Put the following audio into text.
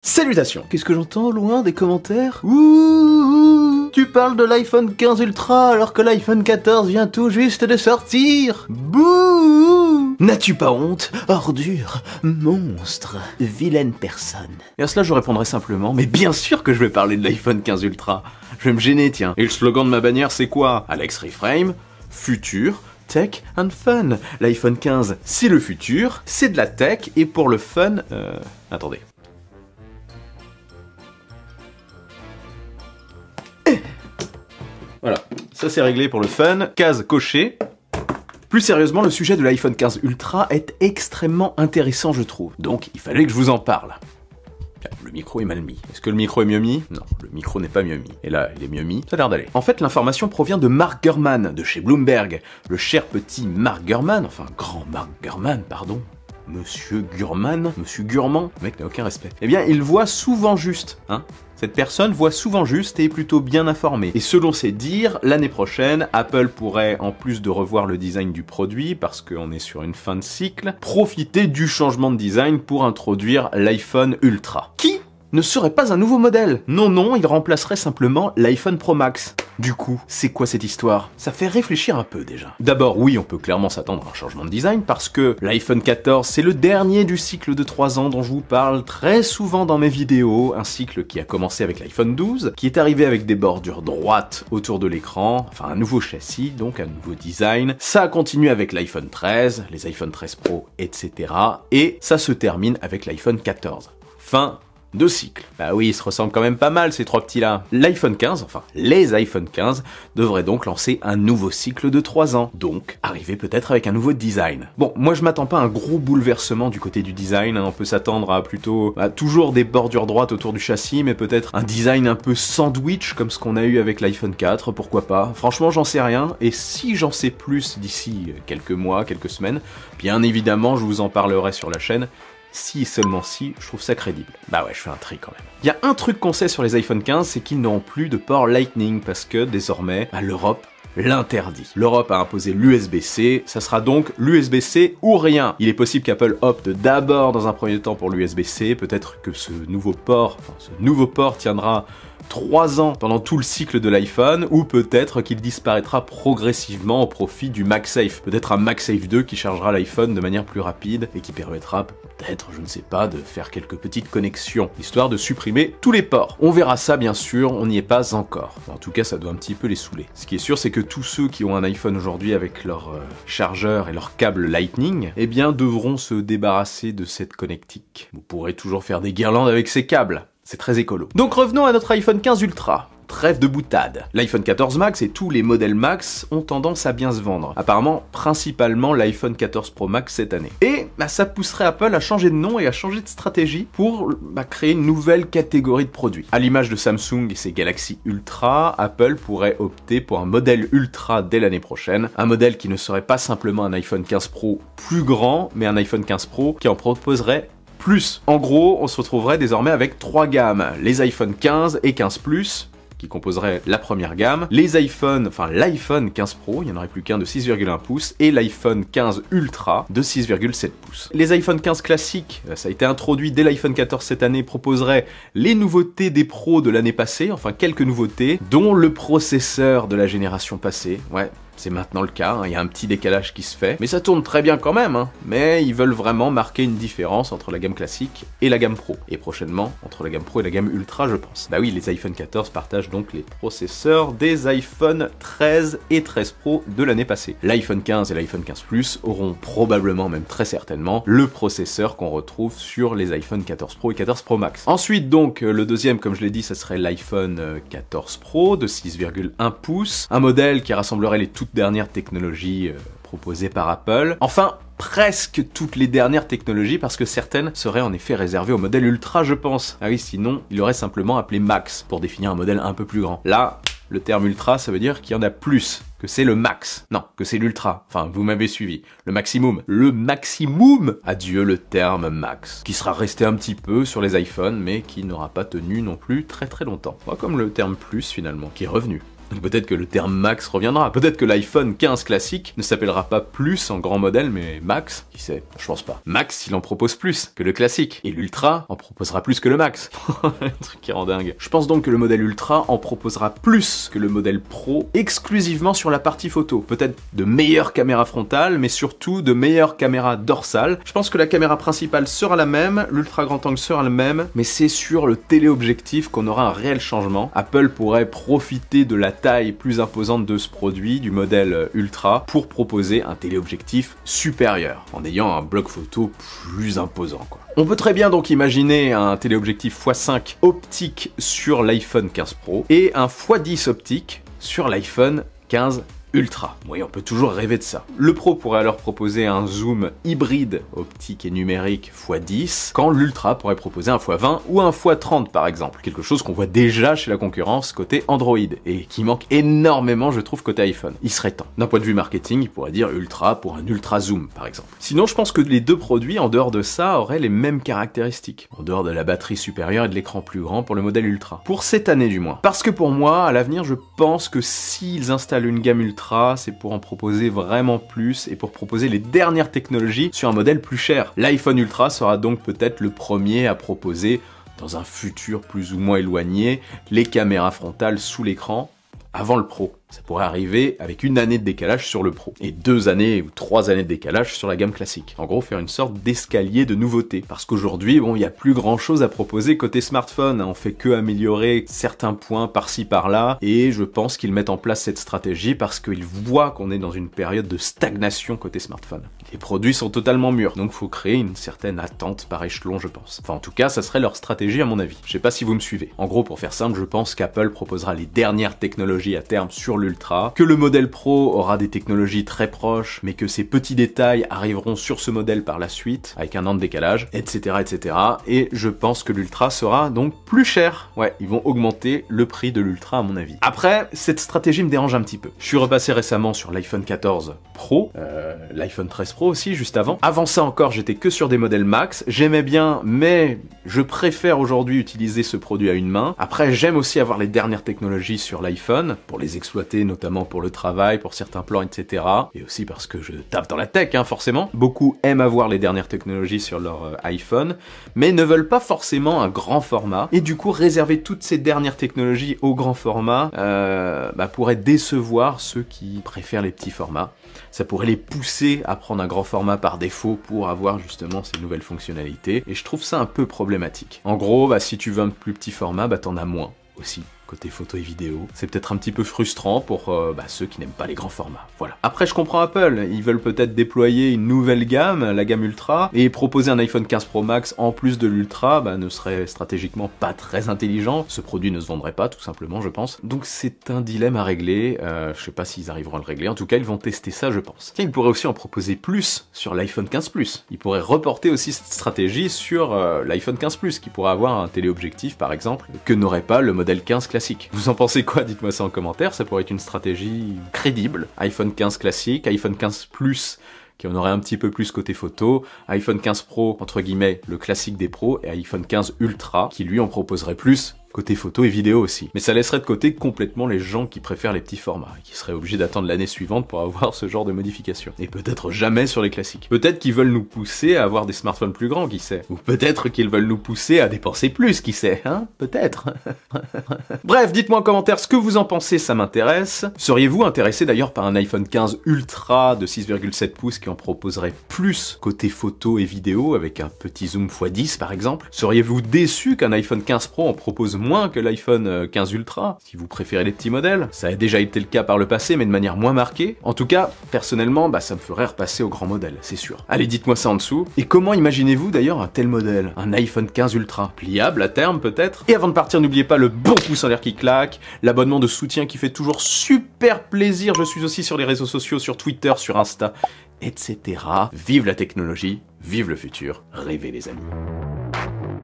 Salutations. Qu'est-ce que j'entends au loin des commentaires? Ouh, tu parles de l'iPhone 15 Ultra alors que l'iPhone 14 vient tout juste de sortir. Bouh! N'as-tu pas honte? Ordure, monstre, vilaine personne. Et à cela je répondrai simplement, mais bien sûr que je vais parler de l'iPhone 15 Ultra. Je vais me gêner, tiens. Et le slogan de ma bannière c'est quoi? Alex Reframe, futur, tech and fun. L'iPhone 15 c'est le futur, c'est de la tech, et pour le fun... Attendez. Voilà, ça c'est réglé pour le fun, case cochée. Plus sérieusement, le sujet de l'iPhone 15 Ultra est extrêmement intéressant je trouve, donc il fallait que je vous en parle. Le micro est mal mis. Est-ce que le micro est mieux mis? Non, le micro n'est pas mieux mis. Et là, il est mieux mis, ça a l'air d'aller. En fait, l'information provient de Mark Gurman, de chez Bloomberg. Le cher petit Mark Gurman, enfin grand Mark Gurman, pardon. Monsieur Gurman, Monsieur Gurman, le mec n'a aucun respect. Eh bien, il voit souvent juste, hein. Cette personne voit souvent juste et est plutôt bien informée. Et selon ses dires, l'année prochaine, Apple pourrait, en plus de revoir le design du produit, parce qu'on est sur une fin de cycle, profiter du changement de design pour introduire l'iPhone Ultra. Qui ne serait pas un nouveau modèle. Non, il remplacerait simplement l'iPhone Pro Max. Du coup, c'est quoi cette histoire? Ça fait réfléchir un peu déjà. D'abord, oui, on peut clairement s'attendre à un changement de design parce que l'iPhone 14, c'est le dernier du cycle de 3 ans dont je vous parle très souvent dans mes vidéos, un cycle qui a commencé avec l'iPhone 12, qui est arrivé avec des bordures droites autour de l'écran, enfin un nouveau châssis, donc un nouveau design. Ça a continué avec l'iPhone 13, les iPhone 13 Pro, etc. Et ça se termine avec l'iPhone 14. Fin de cycle. Bah oui, ils se ressemblent quand même pas mal ces trois petits-là. L'iPhone 15, enfin les iPhone 15, devraient donc lancer un nouveau cycle de 3 ans, donc arriver peut-être avec un nouveau design. Bon, moi je m'attends pas à un gros bouleversement du côté du design, hein. On peut s'attendre à plutôt toujours des bordures droites autour du châssis, mais peut-être un design un peu sandwich comme ce qu'on a eu avec l'iPhone 4, pourquoi pas. Franchement, j'en sais rien, et si j'en sais plus d'ici quelques mois, quelques semaines, bien évidemment je vous en parlerai sur la chaîne. Si, seulement si, je trouve ça crédible. Bah ouais, je fais un tri quand même. Il y a un truc qu'on sait sur les iPhone 15, c'est qu'ils n'auront plus de port Lightning, parce que désormais, l'Europe l'interdit. L'Europe a imposé l'USB-C, ça sera donc l'USB-C ou rien. Il est possible qu'Apple opte d'abord dans un premier temps pour l'USB-C, peut-être que ce nouveau port tiendra 3 ans pendant tout le cycle de l'iPhone, ou peut-être qu'il disparaîtra progressivement au profit du MagSafe. Peut-être un MagSafe 2 qui chargera l'iPhone de manière plus rapide et qui permettra peut-être, je ne sais pas, de faire quelques petites connexions, histoire de supprimer tous les ports. On verra ça bien sûr, on n'y est pas encore. En tout cas, ça doit un petit peu les saouler. Ce qui est sûr, c'est que tous ceux qui ont un iPhone aujourd'hui avec leur chargeur et leur câble Lightning, eh bien devront se débarrasser de cette connectique. Vous pourrez toujours faire des guirlandes avec ces câbles. C'est très écolo. Donc revenons à notre iPhone 15 Ultra. Trêve de boutade. L'iPhone 14 Max et tous les modèles Max ont tendance à bien se vendre. Apparemment, principalement l'iPhone 14 Pro Max cette année. Et ça pousserait Apple à changer de nom et à changer de stratégie pour créer une nouvelle catégorie de produits. À l'image de Samsung et ses Galaxy Ultra, Apple pourrait opter pour un modèle Ultra dès l'année prochaine. Un modèle qui ne serait pas simplement un iPhone 15 Pro plus grand, mais un iPhone 15 Pro qui en proposerait plus. En gros, on se retrouverait désormais avec 3 gammes, les iPhone 15 et 15 Plus, qui composerait la première gamme, l'iPhone 15 Pro, il n'y en aurait plus qu'un de 6,1 pouces, et l'iPhone 15 Ultra de 6,7 pouces. Les iPhone 15 classiques, ça a été introduit dès l'iPhone 14 cette année, proposeraient les nouveautés des pros de l'année passée, enfin quelques nouveautés, dont le processeur de la génération passée, ouais. C'est maintenant le cas, il y a un petit décalage qui se fait, mais ça tourne très bien quand même, mais ils veulent vraiment marquer une différence entre la gamme classique et la gamme Pro, et prochainement entre la gamme Pro et la gamme Ultra je pense. Bah oui, les iPhone 14 partagent donc les processeurs des iPhone 13 et 13 Pro de l'année passée. L'iPhone 15 et l'iPhone 15 Plus auront probablement, même très certainement, le processeur qu'on retrouve sur les iPhone 14 Pro et 14 Pro Max. Ensuite donc, le deuxième, comme je l'ai dit, ça serait l'iPhone 14 Pro de 6,1 pouces, un modèle qui rassemblerait les toutes dernières technologies proposées par Apple. Enfin, presque toutes les dernières technologies, parce que certaines seraient en effet réservées au modèle Ultra, je pense. Ah oui, sinon, il aurait simplement appelé Max, pour définir un modèle un peu plus grand. Là, le terme Ultra, ça veut dire qu'il y en a plus, que c'est le Max. Non, que c'est l'Ultra. Enfin, vous m'avez suivi. Le maximum. Le maximum! Adieu le terme Max, qui sera resté un petit peu sur les iPhones, mais qui n'aura pas tenu non plus très longtemps. Pas comme le terme Plus, finalement, qui est revenu. Donc peut-être que le terme Max reviendra, peut-être que l'iPhone 15 classique ne s'appellera pas Plus en grand modèle, mais Max, qui sait, je pense pas. Max, il en propose plus que le classique, et l'Ultra en proposera plus que le Max. Un truc qui rend dingue. Je pense donc que le modèle Ultra en proposera plus que le modèle Pro, exclusivement sur la partie photo. Peut-être de meilleures caméras frontales, mais surtout de meilleures caméras dorsales. Je pense que la caméra principale sera la même, l'ultra grand angle sera le même, mais c'est sur le téléobjectif qu'on aura un réel changement. Apple pourrait profiter de la taille plus imposante de ce produit, du modèle Ultra, pour proposer un téléobjectif supérieur, en ayant un bloc photo plus imposant, quoi. On peut très bien donc imaginer un téléobjectif x5 optique sur l'iPhone 15 Pro et un x10 optique sur l'iPhone 15 Ultra. Oui, on peut toujours rêver de ça. Le Pro pourrait alors proposer un zoom hybride optique et numérique x10, quand l'Ultra pourrait proposer un x20 ou un x30 par exemple. Quelque chose qu'on voit déjà chez la concurrence côté Android, et qui manque énormément je trouve côté iPhone. Il serait temps. D'un point de vue marketing, il pourrait dire Ultra pour un ultra zoom par exemple. Sinon, je pense que les deux produits, en dehors de ça, auraient les mêmes caractéristiques, en dehors de la batterie supérieure et de l'écran plus grand pour le modèle Ultra. Pour cette année du moins. Parce que pour moi, à l'avenir, je pense que s'ils installent une gamme Ultra, c'est pour en proposer vraiment plus et pour proposer les dernières technologies sur un modèle plus cher. L'iPhone Ultra sera donc peut-être le premier à proposer, dans un futur plus ou moins éloigné, les caméras frontales sous l'écran avant le Pro. Ça pourrait arriver avec une année de décalage sur le Pro, et 2 années ou 3 années de décalage sur la gamme classique. En gros, faire une sorte d'escalier de nouveautés. Parce qu'aujourd'hui, bon, il n'y a plus grand chose à proposer côté smartphone. On fait que améliorer certains points par-ci par-là, et je pense qu'ils mettent en place cette stratégie parce qu'ils voient qu'on est dans une période de stagnation côté smartphone. Les produits sont totalement mûrs, donc faut créer une certaine attente par échelon, je pense. Enfin, en tout cas, ça serait leur stratégie à mon avis. Je sais pas si vous me suivez. En gros, pour faire simple, je pense qu'Apple proposera les dernières technologies à terme sur l'Ultra, que le modèle Pro aura des technologies très proches, mais que ces petits détails arriveront sur ce modèle par la suite, avec un an de décalage, etc., etc. Et je pense que l'Ultra sera donc plus cher. Ouais, ils vont augmenter le prix de l'Ultra à mon avis. Après, cette stratégie me dérange un petit peu. Je suis repassé récemment sur l'iPhone 14 Pro, l'iPhone 13 Pro aussi, juste avant. Avant ça encore, j'étais que sur des modèles Max. J'aimais bien, mais je préfère aujourd'hui utiliser ce produit à une main. Après, j'aime aussi avoir les dernières technologies sur l'iPhone, pour les exploiter notamment pour le travail, pour certains plans, etc. Et aussi parce que je tape dans la tech, hein, forcément. Beaucoup aiment avoir les dernières technologies sur leur iPhone, mais ne veulent pas forcément un grand format. Et du coup, réserver toutes ces dernières technologies au grand format pourrait décevoir ceux qui préfèrent les petits formats. Ça pourrait les pousser à prendre un grand format par défaut pour avoir justement ces nouvelles fonctionnalités. Et je trouve ça un peu problématique. En gros, si tu veux un plus petit format, t'en as moins aussi. Côté photo et vidéo, c'est peut-être un petit peu frustrant pour ceux qui n'aiment pas les grands formats. Voilà. Après, je comprends Apple, ils veulent peut-être déployer une nouvelle gamme, la gamme Ultra, et proposer un iPhone 15 Pro Max en plus de l'Ultra, ne serait stratégiquement pas très intelligent. Ce produit ne se vendrait pas, tout simplement, je pense. Donc c'est un dilemme à régler. Je sais pas s'ils arriveront à le régler. En tout cas, ils vont tester ça, je pense. Tiens, ils pourraient aussi en proposer plus sur l'iPhone 15 Plus. Ils pourraient reporter aussi cette stratégie sur l'iPhone 15 Plus, qui pourrait avoir un téléobjectif, par exemple, que n'aurait pas le modèle 15 classique. Vous en pensez quoi? Dites-moi ça en commentaire, ça pourrait être une stratégie crédible. iPhone 15 classique, iPhone 15 Plus qui en aurait un petit peu plus côté photo, iPhone 15 Pro, entre guillemets, le classique des pros, et iPhone 15 Ultra, qui lui en proposerait plus côté photo et vidéo aussi. Mais ça laisserait de côté complètement les gens qui préfèrent les petits formats, et qui seraient obligés d'attendre l'année suivante pour avoir ce genre de modification. Et peut-être jamais sur les classiques. Peut-être qu'ils veulent nous pousser à avoir des smartphones plus grands, qui sait. Ou peut-être qu'ils veulent nous pousser à dépenser plus, qui sait, hein? Peut-être. Bref, dites-moi en commentaire ce que vous en pensez, ça m'intéresse. Seriez-vous intéressé d'ailleurs par un iPhone 15 Ultra de 6,7 pouces qui en proposerait plus côté photo et vidéo, avec un petit zoom x10 par exemple? Seriez-vous déçu qu'un iPhone 15 Pro en propose moins que l'iPhone 15 Ultra, si vous préférez les petits modèles? Ça a déjà été le cas par le passé, mais de manière moins marquée. En tout cas, personnellement, ça me ferait repasser au grand modèle, c'est sûr. Allez, dites-moi ça en dessous. Et comment imaginez-vous d'ailleurs un tel modèle? Un iPhone 15 Ultra? Pliable à terme, peut-être? Et avant de partir, n'oubliez pas le bon pouce en l'air qui claque, l'abonnement de soutien qui fait toujours super plaisir. Je suis aussi sur les réseaux sociaux, sur Twitter, sur Insta, etc. Vive la technologie, vive le futur, rêvez les amis.